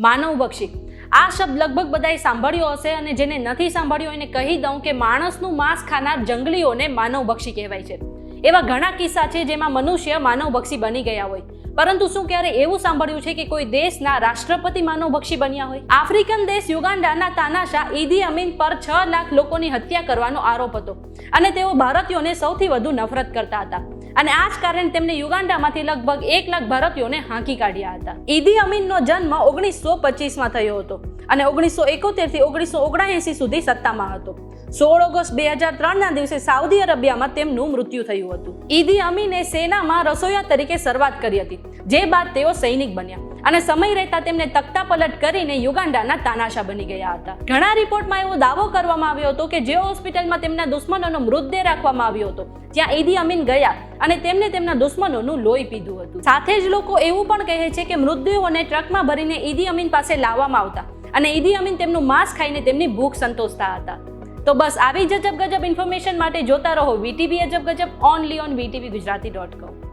માનવભક્ષી આ શબ્દ લગભગ બધાએ સાંભળ્યો હશે અને જેને નથી સાંભળ્યો એને કહી દઉં કે માણસનું માંસ ખાનાર જંગલીઓને માનવભક્ષી કહેવાય છે. એવા ઘણા કિસ્સા છે જેમાં મનુષ્ય માનવભક્ષી બની ગયા હોય, પરંતુ શું ક્યારે એવું સાંભળ્યું છે કે કોઈ દેશના રાષ્ટ્રપતિ માનવભક્ષી બન્યા હોય? આફ્રિકન દેશ યુગાન્ડાના તાનાશાહ ઈદી અમીન પર 6 લાખ લોકોની હત્યા કરવાનો આરોપ હતો અને તેઓ ભારતીયોને સૌથી વધુ નફરત કરતા હતા અને આ જ કારણે તેમને યુગાન્ડામાંથી લગભગ 1 લાખ ભારતીયોને હાંકી કાઢ્યા હતા. ઈદી અમીનનો જન્મ 1925માં થયો હતો અને 1971 થી 1979 સુધી સત્તામાં હતો. 16 ઓગસ્ટ 2003ના દિવસે સાઉદી અરેબિયામાં તેમનું મૃત્યુ થયું હતું. ઈદી અમીને સેનામાં રસોઈયા તરીકે શરૂઆત કરી હતી, જે બાદ તેઓ સૈનિક બન્યા અને સમય રહેતા તેમને તખ્તાપલટ કરીને યુગાન્ડાના તાનાશાહ બની ગયા હતા. ઘણા રિપોર્ટમાં એવો દાવો કરવામાં આવ્યો હતો કે જે હોસ્પિટલમાં તેમના દુશ્મનોનો મૃતદેહ રાખવામાં આવ્યો હતો ત્યાં ઈદી અમીન ગયા અને તેમને તેમના દુશ્મનોનું લોહી પીધું હતું. સાથે જ લોકો એવું પણ કહે છે કે મૃતદેહોને ટ્રકમાં ભરીને ઈદી અમીન પાસે લાવવામાં આવતા અને ઈદી અમીન તેમનું માંસ ખાઈને તેમની ભૂખ સંતોષતા હતા. તો બસ આવી જ અજબ ગજબ ઇન્ફોર્મેશન માટે જોતા રહો VTV અજબ ગજબ ઓનલી ઓન VTVgujarati.com.